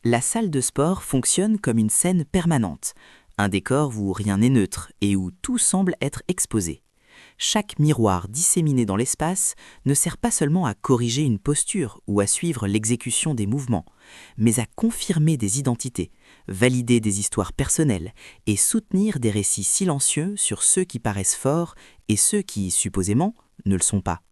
La salle de sport fonctionne comme une scène permanente, un décor où rien n'est neutre et où tout semble être exposé. Chaque miroir disséminé dans l'espace ne sert pas seulement à corriger une posture ou à suivre l'exécution des mouvements, mais à confirmer des identités, valider des histoires personnelles et soutenir des récits silencieux sur ceux qui paraissent forts et ceux qui, supposément, ne le sont pas.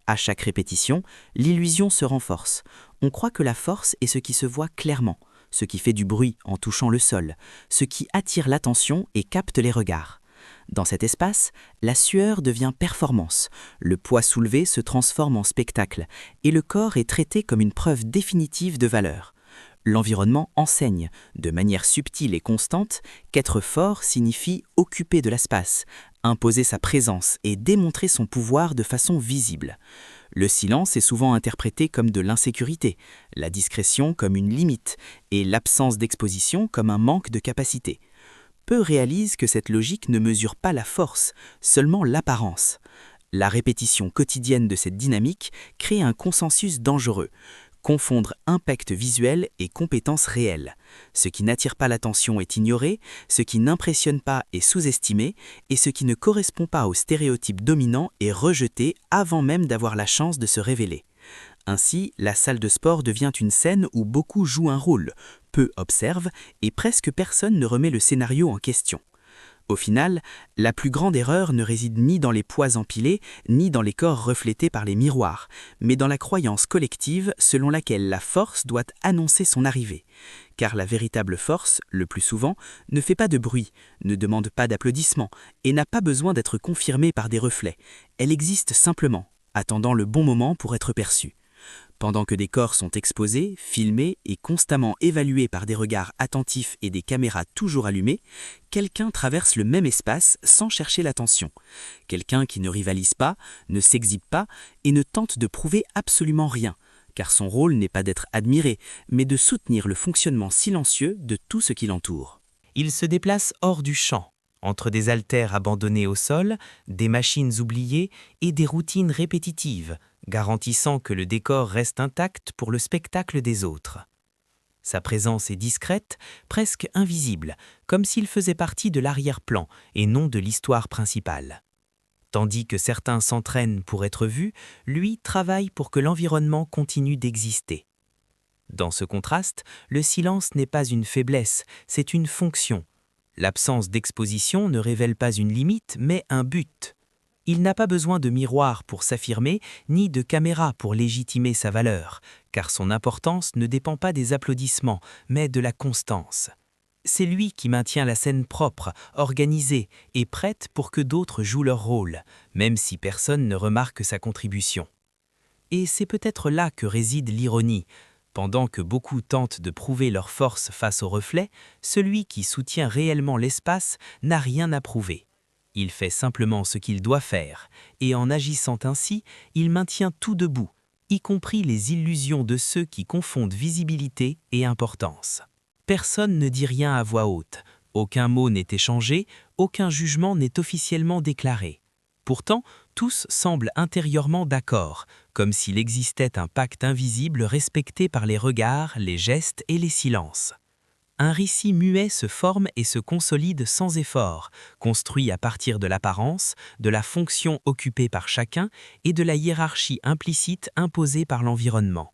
À chaque répétition, l'illusion se renforce. On croit que la force est ce qui se voit clairement, ce qui fait du bruit en touchant le sol, ce qui attire l'attention et capte les regards. Dans cet espace, la sueur devient performance, le poids soulevé se transforme en spectacle, et le corps est traité comme une preuve définitive de valeur. L'environnement enseigne, de manière subtile et constante, qu'être fort signifie occuper de l'espace, imposer sa présence et démontrer son pouvoir de façon visible. Le silence est souvent interprété comme de l'insécurité, la discrétion comme une limite et l'absence d'exposition comme un manque de capacité. Peu réalisent que cette logique ne mesure pas la force, seulement l'apparence. La répétition quotidienne de cette dynamique crée un consensus dangereux. Confondre impact visuel et compétence réelle. Ce qui n'attire pas l'attention est ignoré, ce qui n'impressionne pas est sous-estimé, et ce qui ne correspond pas aux stéréotypes dominants est rejeté avant même d'avoir la chance de se révéler. Ainsi, la salle de sport devient une scène où beaucoup jouent un rôle, peu observent et presque personne ne remet le scénario en question. Au final, la plus grande erreur ne réside ni dans les poids empilés, ni dans les corps reflétés par les miroirs, mais dans la croyance collective selon laquelle la force doit annoncer son arrivée. Car la véritable force, le plus souvent, ne fait pas de bruit, ne demande pas d'applaudissements et n'a pas besoin d'être confirmée par des reflets. Elle existe simplement, attendant le bon moment pour être perçue. Pendant que des corps sont exposés, filmés et constamment évalués par des regards attentifs et des caméras toujours allumées, quelqu'un traverse le même espace sans chercher l'attention. Quelqu'un qui ne rivalise pas, ne s'exhibe pas et ne tente de prouver absolument rien, car son rôle n'est pas d'être admiré, mais de soutenir le fonctionnement silencieux de tout ce qui l'entoure. Il se déplace hors du champ, entre des haltères abandonnés au sol, des machines oubliées et des routines répétitives, garantissant que le décor reste intact pour le spectacle des autres. Sa présence est discrète, presque invisible, comme s'il faisait partie de l'arrière-plan et non de l'histoire principale. Tandis que certains s'entraînent pour être vus, lui travaille pour que l'environnement continue d'exister. Dans ce contraste, le silence n'est pas une faiblesse, c'est une fonction. L'absence d'exposition ne révèle pas une limite, mais un but. Il n'a pas besoin de miroir pour s'affirmer, ni de caméra pour légitimer sa valeur, car son importance ne dépend pas des applaudissements, mais de la constance. C'est lui qui maintient la scène propre, organisée et prête pour que d'autres jouent leur rôle, même si personne ne remarque sa contribution. Et c'est peut-être là que réside l'ironie. Pendant que beaucoup tentent de prouver leur force face au reflet, celui qui soutient réellement l'espace n'a rien à prouver. Il fait simplement ce qu'il doit faire, et en agissant ainsi, il maintient tout debout, y compris les illusions de ceux qui confondent visibilité et importance. Personne ne dit rien à voix haute, aucun mot n'est échangé, aucun jugement n'est officiellement déclaré. Pourtant, tous semblent intérieurement d'accord, comme s'il existait un pacte invisible respecté par les regards, les gestes et les silences. Un récit muet se forme et se consolide sans effort, construit à partir de l'apparence, de la fonction occupée par chacun et de la hiérarchie implicite imposée par l'environnement.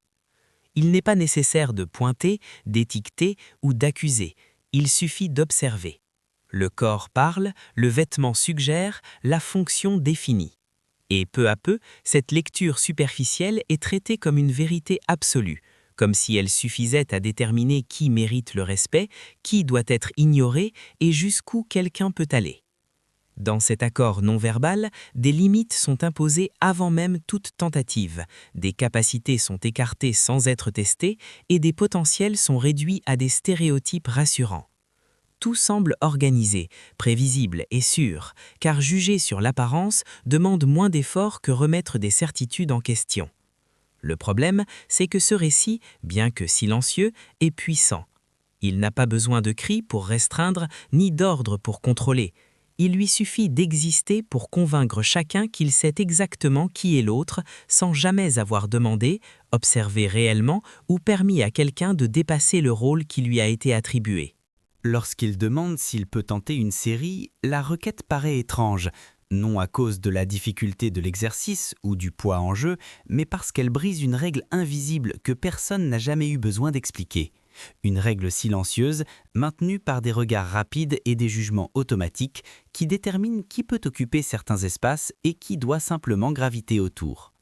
Il n'est pas nécessaire de pointer, d'étiqueter ou d'accuser, il suffit d'observer. Le corps parle, le vêtement suggère, la fonction définit. Et peu à peu, cette lecture superficielle est traitée comme une vérité absolue, comme si elle suffisait à déterminer qui mérite le respect, qui doit être ignoré et jusqu'où quelqu'un peut aller. Dans cet accord non-verbal, des limites sont imposées avant même toute tentative, des capacités sont écartées sans être testées et des potentiels sont réduits à des stéréotypes rassurants. Tout semble organisé, prévisible et sûr, car juger sur l'apparence demande moins d'efforts que remettre des certitudes en question. Le problème, c'est que ce récit, bien que silencieux, est puissant. Il n'a pas besoin de cris pour restreindre, ni d'ordre pour contrôler. Il lui suffit d'exister pour convaincre chacun qu'il sait exactement qui est l'autre, sans jamais avoir demandé, observé réellement ou permis à quelqu'un de dépasser le rôle qui lui a été attribué. Lorsqu'il demande s'il peut tenter une série, la requête paraît étrange, non à cause de la difficulté de l'exercice ou du poids en jeu, mais parce qu'elle brise une règle invisible que personne n'a jamais eu besoin d'expliquer. Une règle silencieuse, maintenue par des regards rapides et des jugements automatiques qui déterminent qui peut occuper certains espaces et qui doit simplement graviter autour.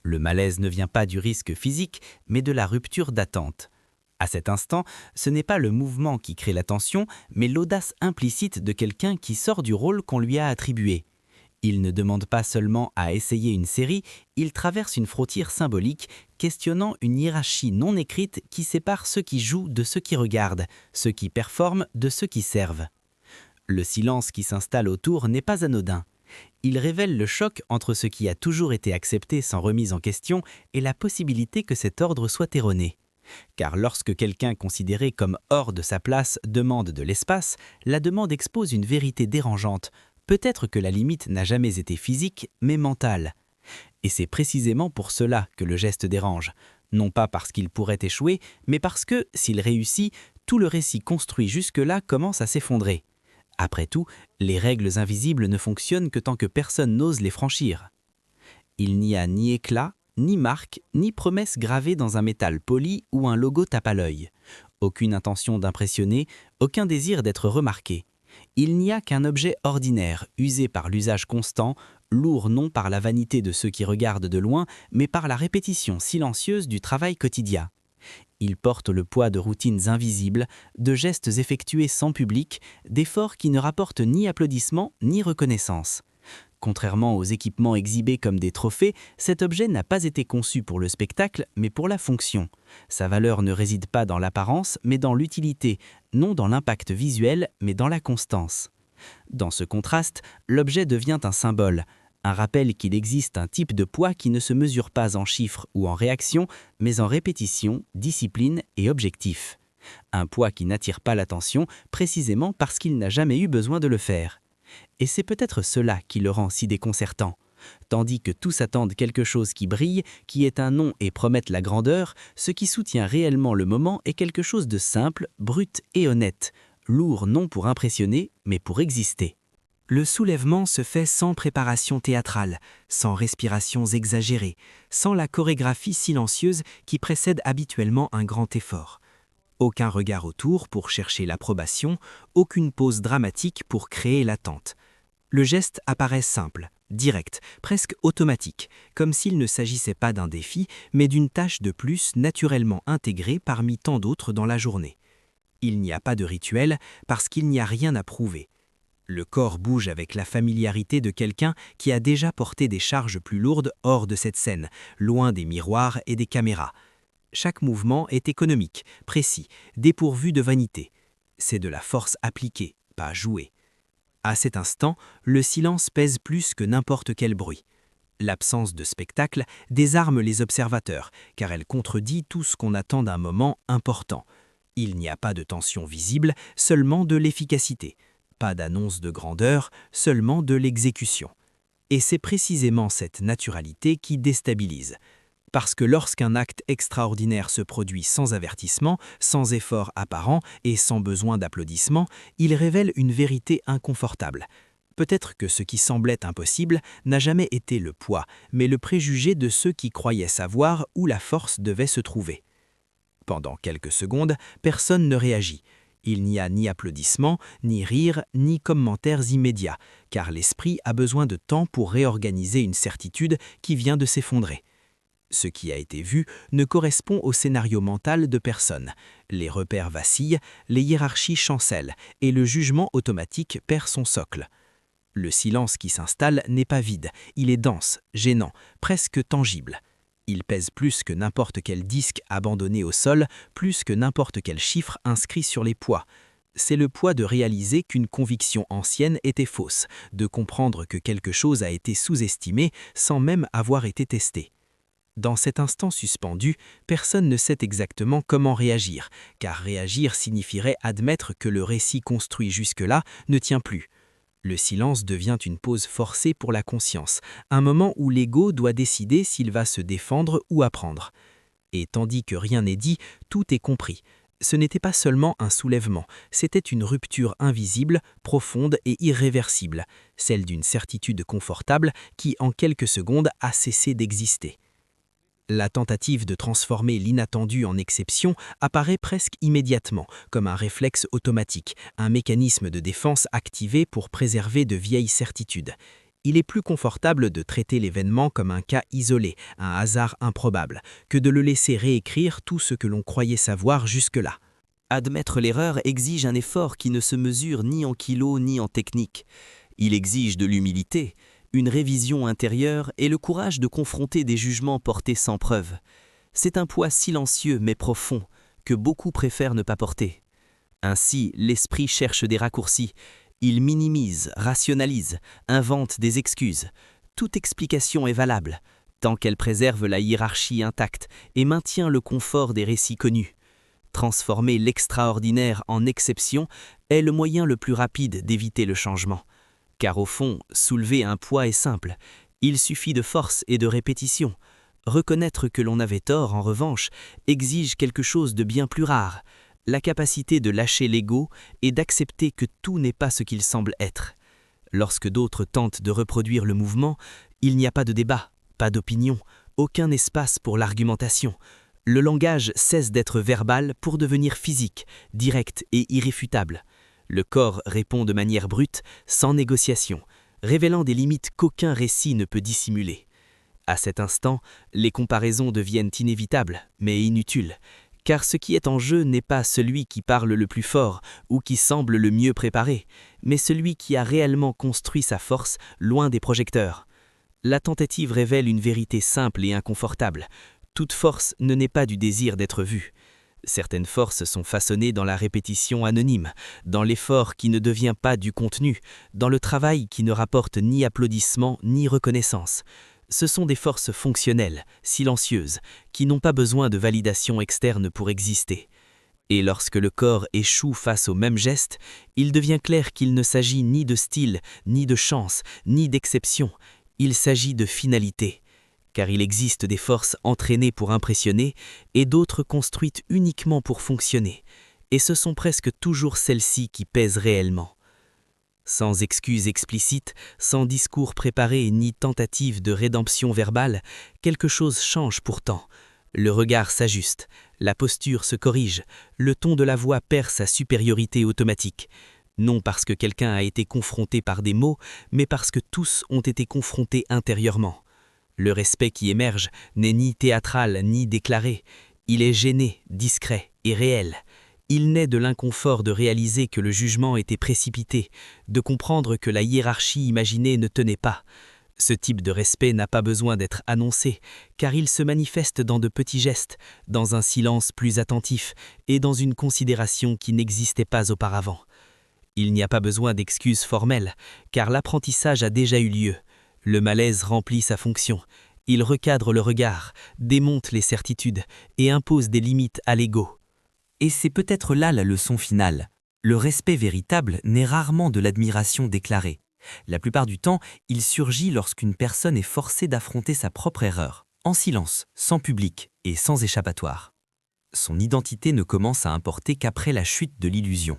Le malaise ne vient pas du risque physique, mais de la rupture d'attente. À cet instant, ce n'est pas le mouvement qui crée la tension, mais l'audace implicite de quelqu'un qui sort du rôle qu'on lui a attribué. Il ne demande pas seulement à essayer une série, il traverse une frontière symbolique, questionnant une hiérarchie non écrite qui sépare ceux qui jouent de ceux qui regardent, ceux qui performent de ceux qui servent. Le silence qui s'installe autour n'est pas anodin. Il révèle le choc entre ce qui a toujours été accepté sans remise en question et la possibilité que cet ordre soit erroné. Car lorsque quelqu'un considéré comme hors de sa place demande de l'espace, la demande expose une vérité dérangeante. Peut-être que la limite n'a jamais été physique, mais mentale. Et c'est précisément pour cela que le geste dérange. Non pas parce qu'il pourrait échouer, mais parce que, s'il réussit, tout le récit construit jusque-là commence à s'effondrer. Après tout, les règles invisibles ne fonctionnent que tant que personne n'ose les franchir. Il n'y a ni éclat, ni marque, ni promesse gravée dans un métal poli ou un logo tape à l'œil. Aucune intention d'impressionner, aucun désir d'être remarqué. Il n'y a qu'un objet ordinaire, usé par l'usage constant, lourd non par la vanité de ceux qui regardent de loin, mais par la répétition silencieuse du travail quotidien. Il porte le poids de routines invisibles, de gestes effectués sans public, d'efforts qui ne rapportent ni applaudissements ni reconnaissance. Contrairement aux équipements exhibés comme des trophées, cet objet n'a pas été conçu pour le spectacle, mais pour la fonction. Sa valeur ne réside pas dans l'apparence, mais dans l'utilité, non dans l'impact visuel, mais dans la constance. Dans ce contraste, l'objet devient un symbole, un rappel qu'il existe un type de poids qui ne se mesure pas en chiffres ou en réactions, mais en répétition, discipline et objectif. Un poids qui n'attire pas l'attention précisément parce qu'il n'a jamais eu besoin de le faire. Et c'est peut-être cela qui le rend si déconcertant. Tandis que tous attendent quelque chose qui brille, qui est un nom et promette la grandeur, ce qui soutient réellement le moment est quelque chose de simple, brut et honnête, lourd non pour impressionner, mais pour exister. Le soulèvement se fait sans préparation théâtrale, sans respirations exagérées, sans la chorégraphie silencieuse qui précède habituellement un grand effort. Aucun regard autour pour chercher l'approbation, aucune pause dramatique pour créer l'attente. Le geste apparaît simple, direct, presque automatique, comme s'il ne s'agissait pas d'un défi, mais d'une tâche de plus naturellement intégrée parmi tant d'autres dans la journée. Il n'y a pas de rituel parce qu'il n'y a rien à prouver. Le corps bouge avec la familiarité de quelqu'un qui a déjà porté des charges plus lourdes hors de cette scène, loin des miroirs et des caméras. Chaque mouvement est économique, précis, dépourvu de vanité. C'est de la force appliquée, pas jouée. À cet instant, le silence pèse plus que n'importe quel bruit. L'absence de spectacle désarme les observateurs, car elle contredit tout ce qu'on attend d'un moment important. Il n'y a pas de tension visible, seulement de l'efficacité. Pas d'annonce de grandeur, seulement de l'exécution. Et c'est précisément cette naturalité qui déstabilise. Parce que lorsqu'un acte extraordinaire se produit sans avertissement, sans effort apparent et sans besoin d'applaudissements, il révèle une vérité inconfortable. Peut-être que ce qui semblait impossible n'a jamais été le poids, mais le préjugé de ceux qui croyaient savoir où la force devait se trouver. Pendant quelques secondes, personne ne réagit. Il n'y a ni applaudissements, ni rires, ni commentaires immédiats, car l'esprit a besoin de temps pour réorganiser une certitude qui vient de s'effondrer. Ce qui a été vu ne correspond au scénario mental de personne. Les repères vacillent, les hiérarchies chancellent, et le jugement automatique perd son socle. Le silence qui s'installe n'est pas vide, il est dense, gênant, presque tangible. Il pèse plus que n'importe quel disque abandonné au sol, plus que n'importe quel chiffre inscrit sur les poids. C'est le poids de réaliser qu'une conviction ancienne était fausse, de comprendre que quelque chose a été sous-estimé sans même avoir été testé. Dans cet instant suspendu, personne ne sait exactement comment réagir, car réagir signifierait admettre que le récit construit jusque-là ne tient plus. Le silence devient une pause forcée pour la conscience, un moment où l'ego doit décider s'il va se défendre ou apprendre. et tandis que rien n'est dit, tout est compris. Ce n'était pas seulement un soulèvement, c'était une rupture invisible, profonde et irréversible, celle d'une certitude confortable qui, en quelques secondes, a cessé d'exister. La tentative de transformer l'inattendu en exception apparaît presque immédiatement, comme un réflexe automatique, un mécanisme de défense activé pour préserver de vieilles certitudes. Il est plus confortable de traiter l'événement comme un cas isolé, un hasard improbable, que de le laisser réécrire tout ce que l'on croyait savoir jusque-là. Admettre l'erreur exige un effort qui ne se mesure ni en kilos ni en technique. Il exige de l'humilité, une révision intérieure et le courage de confronter des jugements portés sans preuve. C'est un poids silencieux mais profond que beaucoup préfèrent ne pas porter. Ainsi, l'esprit cherche des raccourcis. Il minimise, rationalise, invente des excuses. Toute explication est valable, tant qu'elle préserve la hiérarchie intacte et maintient le confort des récits connus. Transformer l'extraordinaire en exception est le moyen le plus rapide d'éviter le changement. Car au fond, soulever un poids est simple. Il suffit de force et de répétition. Reconnaître que l'on avait tort, en revanche, exige quelque chose de bien plus rare. La capacité de lâcher l'ego et d'accepter que tout n'est pas ce qu'il semble être. Lorsque d'autres tentent de reproduire le mouvement, il n'y a pas de débat, pas d'opinion, aucun espace pour l'argumentation. Le langage cesse d'être verbal pour devenir physique, direct et irréfutable. Le corps répond de manière brute, sans négociation, révélant des limites qu'aucun récit ne peut dissimuler. À cet instant, les comparaisons deviennent inévitables, mais inutiles. Car ce qui est en jeu n'est pas celui qui parle le plus fort ou qui semble le mieux préparé, mais celui qui a réellement construit sa force loin des projecteurs. La tentative révèle une vérité simple et inconfortable. Toute force ne naît pas du désir d'être vue. Certaines forces sont façonnées dans la répétition anonyme, dans l'effort qui ne devient pas du contenu, dans le travail qui ne rapporte ni applaudissements ni reconnaissance. Ce sont des forces fonctionnelles, silencieuses, qui n'ont pas besoin de validation externe pour exister. Et lorsque le corps échoue face au même geste, il devient clair qu'il ne s'agit ni de style, ni de chance, ni d'exception. Il s'agit de finalité. Car il existe des forces entraînées pour impressionner et d'autres construites uniquement pour fonctionner. Et ce sont presque toujours celles-ci qui pèsent réellement. Sans excuses explicites, sans discours préparé ni tentative de rédemption verbale, quelque chose change pourtant. Le regard s'ajuste, la posture se corrige, le ton de la voix perd sa supériorité automatique. Non parce que quelqu'un a été confronté par des mots, mais parce que tous ont été confrontés intérieurement. Le respect qui émerge n'est ni théâtral ni déclaré. Il est gêné, discret et réel. Il naît de l'inconfort de réaliser que le jugement était précipité, de comprendre que la hiérarchie imaginée ne tenait pas. Ce type de respect n'a pas besoin d'être annoncé, car il se manifeste dans de petits gestes, dans un silence plus attentif et dans une considération qui n'existait pas auparavant. Il n'y a pas besoin d'excuses formelles, car l'apprentissage a déjà eu lieu. Le malaise remplit sa fonction. Il recadre le regard, démonte les certitudes et impose des limites à l'ego. Et c'est peut-être là la leçon finale. Le respect véritable n'est rarement de l'admiration déclarée. La plupart du temps, il surgit lorsqu'une personne est forcée d'affronter sa propre erreur, en silence, sans public et sans échappatoire. Son identité ne commence à importer qu'après la chute de l'illusion.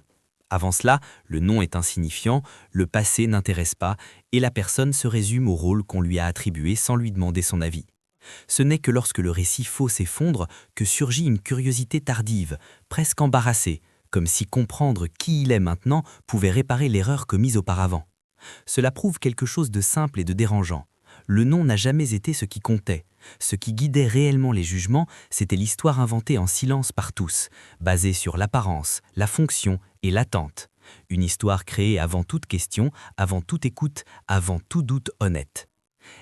Avant cela, le nom est insignifiant, le passé n'intéresse pas et la personne se résume au rôle qu'on lui a attribué sans lui demander son avis. Ce n'est que lorsque le récit faux s'effondre que surgit une curiosité tardive, presque embarrassée, comme si comprendre qui il est maintenant pouvait réparer l'erreur commise auparavant. Cela prouve quelque chose de simple et de dérangeant. Le nom n'a jamais été ce qui comptait. Ce qui guidait réellement les jugements, c'était l'histoire inventée en silence par tous, basée sur l'apparence, la fonction et l'attente. Une histoire créée avant toute question, avant toute écoute, avant tout doute honnête.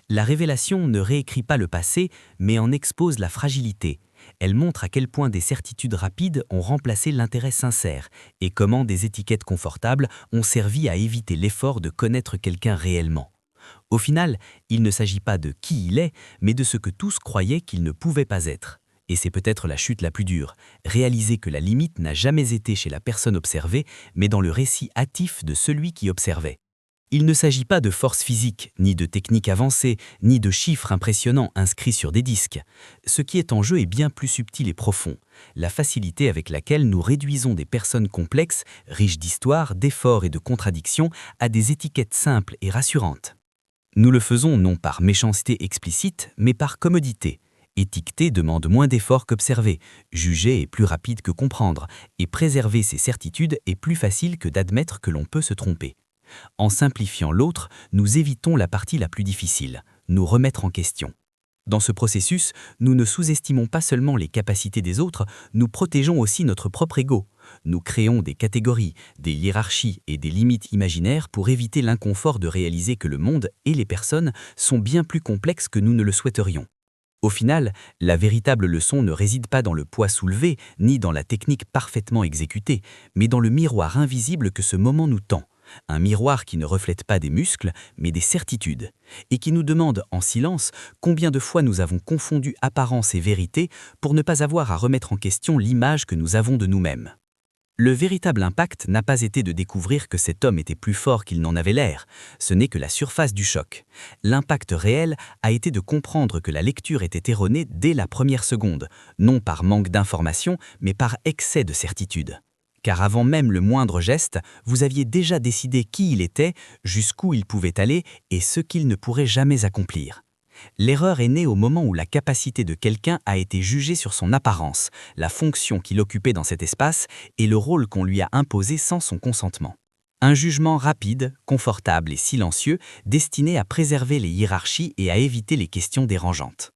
La révélation ne réécrit pas le passé, mais en expose la fragilité. Elle montre à quel point des certitudes rapides ont remplacé l'intérêt sincère et comment des étiquettes confortables ont servi à éviter l'effort de connaître quelqu'un réellement. Au final, il ne s'agit pas de qui il est, mais de ce que tous croyaient qu'il ne pouvait pas être. Et c'est peut-être la chute la plus dure, réaliser que la limite n'a jamais été chez la personne observée, mais dans le récit hâtif de celui qui observait. Il ne s'agit pas de force physique, ni de techniques avancées, ni de chiffres impressionnants inscrits sur des disques. Ce qui est en jeu est bien plus subtil et profond. La facilité avec laquelle nous réduisons des personnes complexes, riches d'histoire, d'efforts et de contradictions, à des étiquettes simples et rassurantes. Nous le faisons non par méchanceté explicite, mais par commodité. Étiqueter demande moins d'efforts qu'observer, juger est plus rapide que comprendre, et préserver ses certitudes est plus facile que d'admettre que l'on peut se tromper. En simplifiant l'autre, nous évitons la partie la plus difficile, nous remettre en question. Dans ce processus, nous ne sous-estimons pas seulement les capacités des autres, nous protégeons aussi notre propre ego. Nous créons des catégories, des hiérarchies et des limites imaginaires pour éviter l'inconfort de réaliser que le monde et les personnes sont bien plus complexes que nous ne le souhaiterions. Au final, la véritable leçon ne réside pas dans le poids soulevé, ni dans la technique parfaitement exécutée, mais dans le miroir invisible que ce moment nous tend. Un miroir qui ne reflète pas des muscles, mais des certitudes, et qui nous demande en silence combien de fois nous avons confondu apparence et vérité pour ne pas avoir à remettre en question l'image que nous avons de nous-mêmes. Le véritable impact n'a pas été de découvrir que cet homme était plus fort qu'il n'en avait l'air, ce n'est que la surface du choc. L'impact réel a été de comprendre que la lecture était erronée dès la première seconde, non par manque d'information, mais par excès de certitude. Car avant même le moindre geste, vous aviez déjà décidé qui il était, jusqu'où il pouvait aller et ce qu'il ne pourrait jamais accomplir. L'erreur est née au moment où la capacité de quelqu'un a été jugée sur son apparence, la fonction qu'il occupait dans cet espace et le rôle qu'on lui a imposé sans son consentement. Un jugement rapide, confortable et silencieux, destiné à préserver les hiérarchies et à éviter les questions dérangeantes.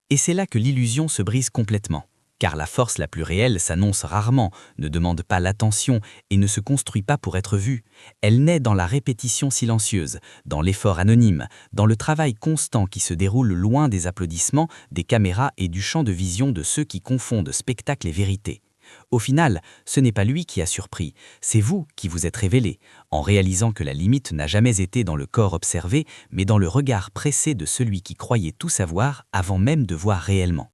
Et c'est là que l'illusion se brise complètement. Car la force la plus réelle s'annonce rarement, ne demande pas l'attention et ne se construit pas pour être vue. Elle naît dans la répétition silencieuse, dans l'effort anonyme, dans le travail constant qui se déroule loin des applaudissements, des caméras et du champ de vision de ceux qui confondent spectacle et vérité. Au final, ce n'est pas lui qui a surpris, c'est vous qui vous êtes révélé, en réalisant que la limite n'a jamais été dans le corps observé, mais dans le regard pressé de celui qui croyait tout savoir avant même de voir réellement.